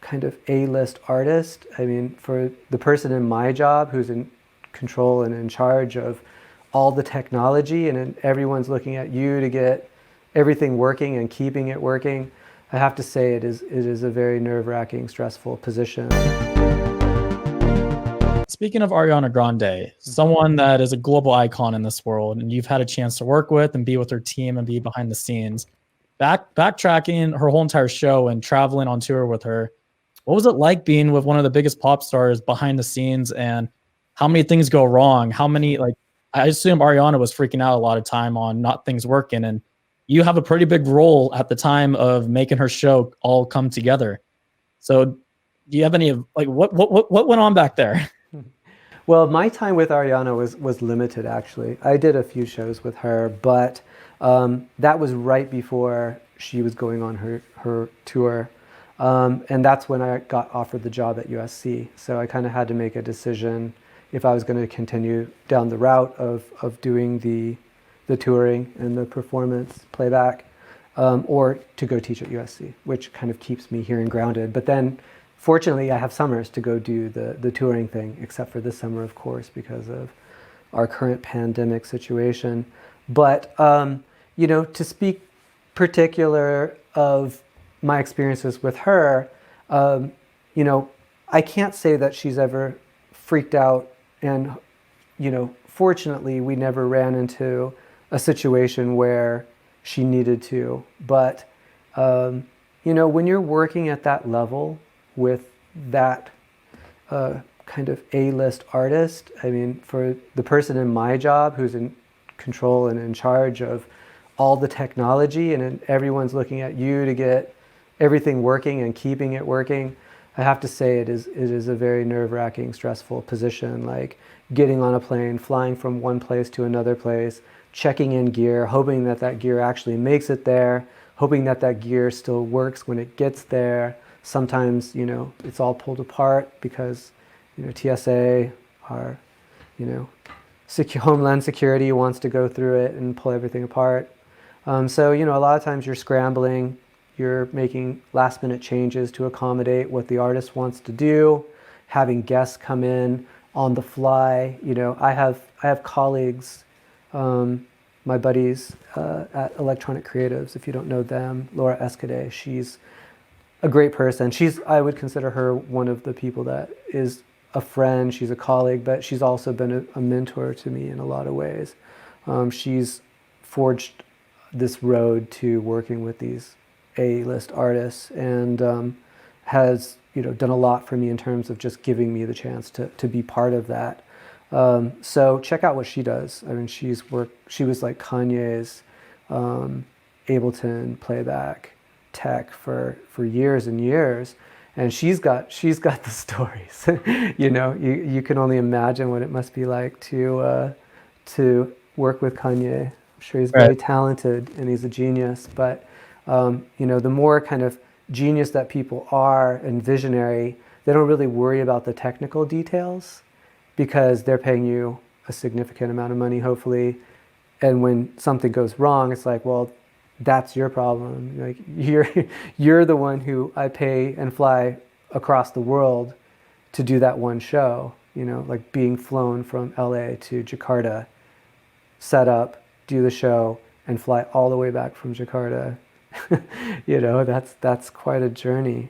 kind of A-list artist. I mean, for the person in my job who's in control and in charge of all the technology, and then everyone's looking at you to get everything working and keeping it working, I have to say it is a very nerve-wracking, stressful position. Speaking of Ariana Grande, someone that is a global icon in this world, and you've had a chance to work with and be with her team and be behind the scenes, backtracking her whole entire show and traveling on tour with her, what was it like being with one of the biggest pop stars behind the scenes, and how many things go wrong? How many, like, I assume Ariana was freaking out a lot of time on not things working, and you have a pretty big role at the time of making her show all come together. So do you have any, like, what went on back there? Well, my time with Ariana was limited, actually. I did a few shows with her, but that was right before she was going on her tour. And that's when I got offered the job at USC. So I kind of had to make a decision if I was going to continue down the route of doing the touring and the performance playback, or to go teach at USC, which kind of keeps me here and grounded. But then fortunately, I have summers to go do the touring thing, except for this summer, of course, because of our current pandemic situation. But, to speak particular of my experiences with her, I can't say that she's ever freaked out. And, fortunately, we never ran into a situation where she needed to. But, when you're working at that level with that kind of A-list artist, I mean, for the person in my job who's in control and in charge of all the technology, and then everyone's looking at you to get everything working and keeping it working, I have to say it is a very nerve-wracking, stressful position. Like getting on a plane, flying from one place to another place, checking in gear, hoping that that gear actually makes it there, hoping that that gear still works when it gets there. Sometimes, it's all pulled apart because, TSA, our, Homeland Security wants to go through it and pull everything apart. So, a lot of times you're scrambling, you're making last minute changes to accommodate what the artist wants to do, having guests come in on the fly. I have colleagues, my buddies at Electronic Creatives, if you don't know them, Laura Escade. She's a great person. I would consider her one of the people that is a friend. She's a colleague, but she's also been a mentor to me in a lot of ways. She's forged this road to working with these A-list artists, and has done a lot for me in terms of just giving me the chance to be part of that. So check out what she does. I mean, she was like Kanye's Ableton playback tech for years and years, and she's got the stories. You can only imagine what it must be like to work with Kanye. I'm sure he's very talented and he's a genius, but the more kind of genius that people are and visionary, they don't really worry about the technical details because they're paying you a significant amount of money, hopefully. And when something goes wrong, it's like, well, that's your problem. Like you're the one who I pay and fly across the world to do that one show, like being flown from LA to Jakarta, set up, do the show, and fly all the way back from Jakarta. That's quite a journey.